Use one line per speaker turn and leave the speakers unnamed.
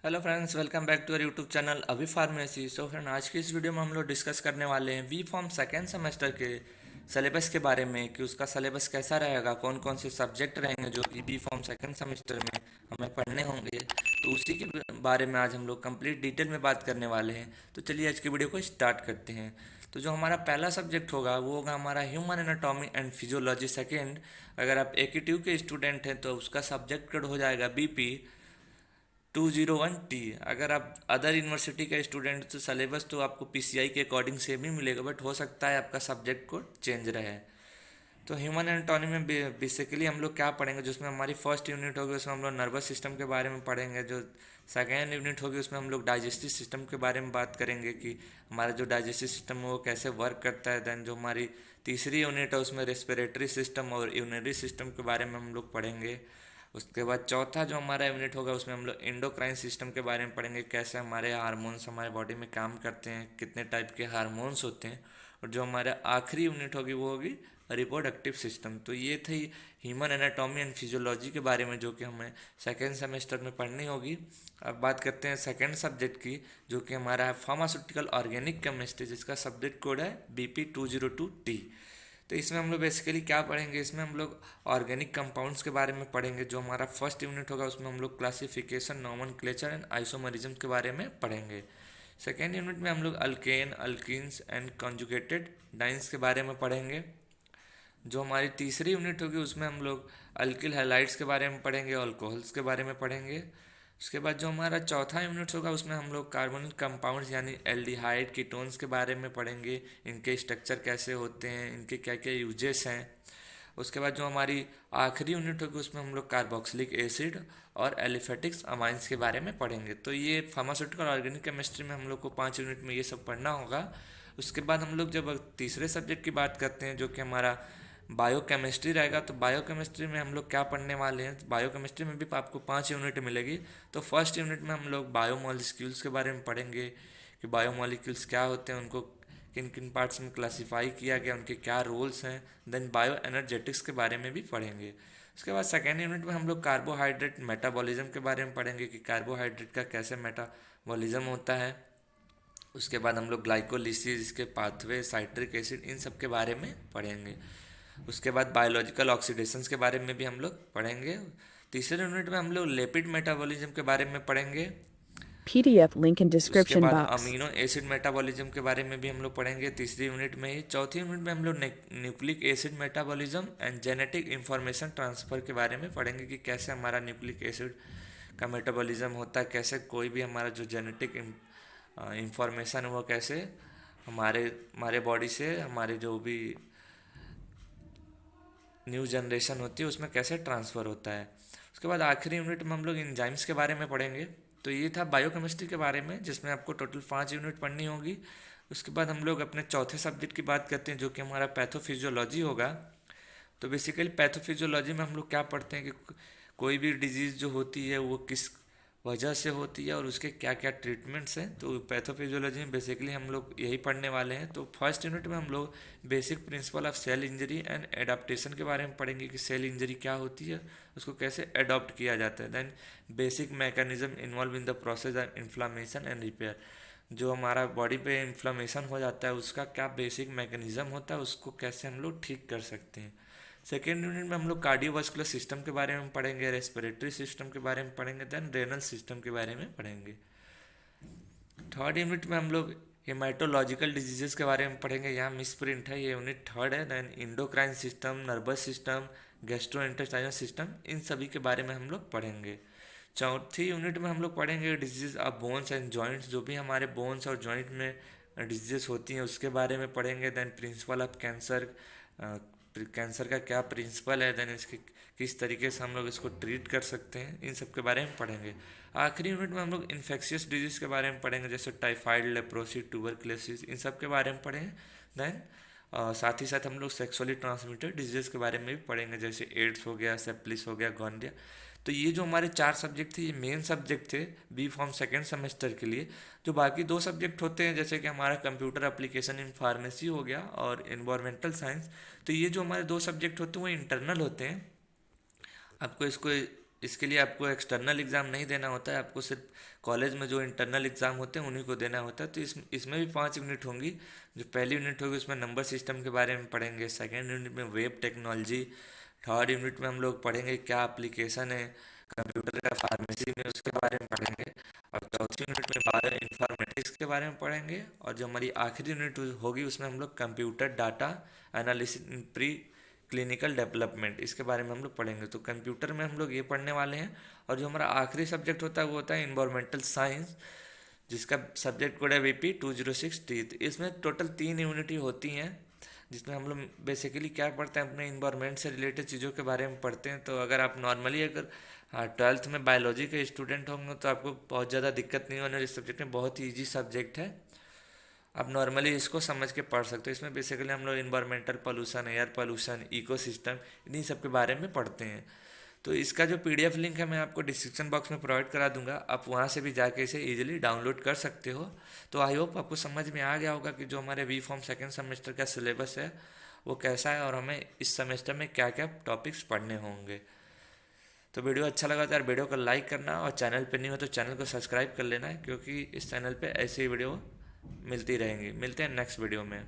Hello friends, welcome back to our YouTube channel Abhi pharmacy. So friend, आज की इस video में हम लोग डिस्कस करने वाले हैं वी फॉर्म सेकेंड सेमेस्टर के सिलेबस के बारे में कि उसका सिलेबस कैसा रहेगा, कौन कौन से सब्जेक्ट रहेंगे जो कि बी फॉर्म सेकेंड सेमेस्टर में हमें पढ़ने होंगे। तो उसी के बारे में आज हम लोग कंप्लीट डिटेल में बात करने वाले हैं। तो चलिए आज की वीडियो को स्टार्ट करते हैं। तो जो हमारा पहला सब्जेक्ट होगा वो होगा हमारा human anatomy and physiology second. अगर आप AQ के स्टूडेंट हैं तो उसका सब्जेक्ट कोड हो जाएगा BP 201T। अगर आप अदर यूनिवर्सिटी का स्टूडेंट तो सिलेबस तो आपको PCI के अकॉर्डिंग सेम ही मिलेगा, बट हो सकता है आपका सब्जेक्ट कोड चेंज रहे। तो ह्यूमन एनाटॉमी में बेसिकली हम लोग क्या पढ़ेंगे, जिसमें हमारी फर्स्ट यूनिट होगी उसमें हम लोग नर्वस सिस्टम के बारे में पढ़ेंगे। जो सेकेंड यूनिट होगी उसमें हम लोग डाइजेस्टिव सिस्टम के बारे में बात करेंगे कि हमारा जो डाइजेस्टिव सिस्टम है वो कैसे वर्क करता है। देन जो हमारी तीसरी यूनिट है उसमें रेस्पिरेटरी सिस्टम और यूरिनरी सिस्टम के बारे में हम लोग पढ़ेंगे। उसके बाद चौथा जो हमारा यूनिट होगा उसमें हम लोग एंडोक्राइन सिस्टम के बारे में पढ़ेंगे, कैसे हमारे हार्मोन्स हमारे बॉडी में काम करते हैं, कितने टाइप के हार्मोन्स होते हैं। और जो हमारा आखिरी यूनिट होगी वो होगी रिप्रोडक्टिव सिस्टम। तो ये थी ह्यूमन एनाटॉमी एंड फिजियोलॉजी के बारे में जो कि हमें सेकेंड सेमेस्टर में पढ़नी होगी। अब बात करते हैं सेकेंड सब्जेक्ट की, जो कि हमारा है फार्मास्यूटिकल ऑर्गेनिक केमिस्ट्री, जिसका सब्जेक्ट कोड है BP 202T। तो इसमें हम लोग बेसिकली क्या पढ़ेंगे, इसमें हम लोग ऑर्गेनिक कंपाउंड्स के बारे में पढ़ेंगे। जो हमारा फर्स्ट यूनिट होगा उसमें हम लोग क्लासिफिकेशन, नॉमेनक्लेचर एंड आइसोमरिज्म के बारे में पढ़ेंगे। सेकेंड यूनिट में हम लोग alkane, alkenes and conjugated dance के बारे में पढ़ेंगे। जो हमारी तीसरी यूनिट होगी उसमें हम लोग अल्किल हैलाइड्स के बारे में पढ़ेंगे, अल्कोहल्स के बारे में पढ़ेंगे। उसके बाद जो हमारा चौथा यूनिट होगा उसमें हम लोग कार्बोनिक कंपाउंड्स यानी एल्डिहाइड, कीटोन्स के बारे में पढ़ेंगे, इनके स्ट्रक्चर कैसे होते हैं, इनके क्या क्या यूजेस हैं। उसके बाद जो हमारी आखिरी यूनिट होगी उसमें हम लोग कार्बोक्सिलिक एसिड और एलिफेटिक्स अमाइंस के बारे में पढ़ेंगे। तो ये फार्मास्यूटिकल ऑर्गेनिक केमिस्ट्री में हम लोग को 5 यूनिट में ये सब पढ़ना होगा। उसके बाद हम लोग जब तीसरे सब्जेक्ट की बात करते हैं जो कि हमारा बायोकेमिस्ट्री रहेगा, तो बायोकेमिस्ट्री में हम लोग क्या पढ़ने वाले हैं, बायोकेमिस्ट्री में भी आपको 5 यूनिट मिलेगी। तो फर्स्ट यूनिट में हम लोग बायोमॉलिक्यूल्स के बारे में पढ़ेंगे कि बायोमॉलिक्यूल्स क्या होते हैं, उनको किन किन पार्ट्स में क्लासिफाई किया गया, उनके क्या रोल्स हैं। देन बायो एनर्जेटिक्स के बारे में भी पढ़ेंगे। उसके बाद सेकेंड यूनिट में हम लोग कार्बोहाइड्रेट मेटाबॉलिज्म के बारे में पढ़ेंगे कि कार्बोहाइड्रेट का कैसे मेटाबॉलिज्म होता है। उसके बाद हम लोग ग्लाइकोलिसिस, इसके पाथवे, साइट्रिक एसिड, इन सब के बारे में पढ़ेंगे। उसके बाद बायोलॉजिकल ऑक्सीडेशंस के बारे में भी हम लोग पढ़ेंगे। तीसरे यूनिट में हम लोग लिपिड मेटाबॉलिज्म के बारे में पढ़ेंगे।
PDF link in
उसके
description
बाद
box.
अमीनो एसिड मेटाबॉलिज्म के बारे में भी हम लोग पढ़ेंगे तीसरी यूनिट में ही। चौथी यूनिट में हम लोग nucleic acid metabolism and genetic information transfer के बारे में पढ़ेंगे कि कैसे हमारा न्यूक्लिक एसिड का मेटाबॉलिज्म होता है, कैसे कोई भी हमारा जो जेनेटिक इंफॉर्मेशन है वो कैसे हमारे हमारे बॉडी से हमारे जो भी न्यू जनरेशन होती है उसमें कैसे ट्रांसफ़र होता है। उसके बाद आखिरी यूनिट में हम लोग एंजाइम्स के बारे में पढ़ेंगे। तो ये था बायोकेमिस्ट्री के बारे में, जिसमें आपको टोटल 5 यूनिट पढ़नी होगी। उसके बाद हम लोग अपने चौथे सब्जेक्ट की बात करते हैं जो कि हमारा पैथोफिजियोलॉजी होगा। तो बेसिकली पैथोफिजियोलॉजी में हम लोग क्या पढ़ते हैं कि कोई भी डिजीज़ जो होती है वो किस वजह से होती है और उसके क्या क्या ट्रीटमेंट्स हैं। तो पैथोफिजियोलॉजी में बेसिकली हम लोग यही पढ़ने वाले हैं। तो फर्स्ट यूनिट में हम लोग basic principle of cell injury and adaptation के बारे में पढ़ेंगे कि सेल इंजरी क्या होती है, उसको कैसे अडॉप्ट किया जाता है। Then basic mechanism involve in the process of inflammation and repair, जो हमारा बॉडी पे इन्फ्लामेशन हो जाता है उसका क्या बेसिक मैकेनिज्म होता है, उसको कैसे हम लोग ठीक कर सकते हैं। सेकेंड यूनिट में हम लोग कार्डियोवास्कुलर सिस्टम के बारे में पढ़ेंगे, रेस्पिरेटरी सिस्टम के बारे में पढ़ेंगे, देन रेनल सिस्टम के बारे में पढ़ेंगे। थर्ड यूनिट में हम लोग हेमाटोलॉजिकल डिजीजेस के बारे में पढ़ेंगे। यहाँ मिस प्रिंट है, ये यूनिट थर्ड है। Then endocrine system, nervous system, gastrointestinal system, इन सभी के बारे में हम लोग पढ़ेंगे। चौथी यूनिट में हम लोग पढ़ेंगे disease of bones and joints, जो भी हमारे बोन्स और जॉइंट में डिजीजेस होती हैं उसके बारे में पढ़ेंगे। Then principle of cancer, cancer का क्या प्रिंसिपल है, देन इसके किस तरीके से हम लोग इसको ट्रीट कर सकते हैं, इन सब के बारे में पढ़ेंगे। आखिरी यूनिट में हम लोग इन्फेक्शियस डिजीज़ के बारे में पढ़ेंगे, जैसे टाइफाइड, लेप्रोसी, ट्यूबरक्लोसिस, इन सब के बारे में पढ़ेंगे। देन साथ ही साथ हम लोग सेक्सुअली ट्रांसमिटेड डिजीज़ के बारे में भी पढ़ेंगे, जैसे एड्स हो गया, सेप्लिस हो गया, गोंडिया। तो ये जो हमारे 4 सब्जेक्ट थे ये मेन सब्जेक्ट थे बी फॉर्म सेकेंड सेमेस्टर के लिए। जो बाकी 2 सब्जेक्ट होते हैं जैसे कि हमारा कंप्यूटर एप्लीकेशन इन फार्मेसी हो गया और इन्वायरमेंटल साइंस, तो ये जो हमारे 2 सब्जेक्ट होते हैं वो इंटरनल होते हैं। आपको इसको इसके लिए आपको एक्सटर्नल एग्ज़ाम नहीं देना होता है, आपको सिर्फ कॉलेज में जो इंटरनल एग्ज़ाम होते हैं उन्हीं को देना होता है। तो इसमें भी 5 यूनिट होंगी। जो पहली यूनिट होगी उसमें नंबर सिस्टम के बारे में पढ़ेंगे, सेकेंड यूनिट में वेब टेक्नोलॉजी, थर्ड यूनिट में हम लोग पढ़ेंगे क्या एप्लीकेशन है कंप्यूटर का फार्मेसी में, उसके बारे में पढ़ेंगे। और चौथी यूनिट में बायो इन्फॉर्मेटिक्स के बारे में पढ़ेंगे। और जो हमारी आखिरी यूनिट होगी उसमें हम लोग computer data analysis in pre clinical development, इसके बारे में हम लोग पढ़ेंगे। तो कंप्यूटर में हम लोग ये पढ़ने वाले हैं। और जो हमारा आखिरी सब्जेक्ट होता है वो होता है इन्वायरमेंटल साइंस, जिसका सब्जेक्ट कोड है VP 206T। तो इसमें टोटल 3 यूनिट होती हैं, जिसमें हम लोग बेसिकली क्या पढ़ते हैं, अपने इन्वायरमेंट से रिलेटेड चीज़ों के बारे में पढ़ते हैं। तो अगर आप नॉर्मली अगर 12th में बायोलॉजी के स्टूडेंट होंगे तो आपको बहुत ज़्यादा दिक्कत नहीं होने, इस सब्जेक्ट में बहुत ही ईजी सब्जेक्ट है, आप नॉर्मली इसको समझ के पढ़ सकते हो। इसमें बेसिकली हम लोग environmental pollution, air pollution, ecosystem, इन्हीं सब के बारे में पढ़ते हैं। तो इसका जो PDF लिंक है मैं आपको डिस्क्रिप्शन बॉक्स में प्रोवाइड करा दूंगा, आप वहाँ से भी जाके इसे इजीली डाउनलोड कर सकते हो। तो आई होप आपको समझ में आ गया होगा कि जो हमारे V.Pharm सेकेंड सेमेस्टर का सिलेबस है वो कैसा है और हमें इस सेमेस्टर में क्या क्या टॉपिक्स पढ़ने होंगे। तो वीडियो अच्छा लगा तो यार वीडियो को लाइक करना, और चैनल पे नहीं हो तो चैनल को सब्सक्राइब कर लेना है, क्योंकि इस चैनल पे ऐसी वीडियो मिलती रहेंगी। मिलते हैं नेक्स्ट वीडियो में।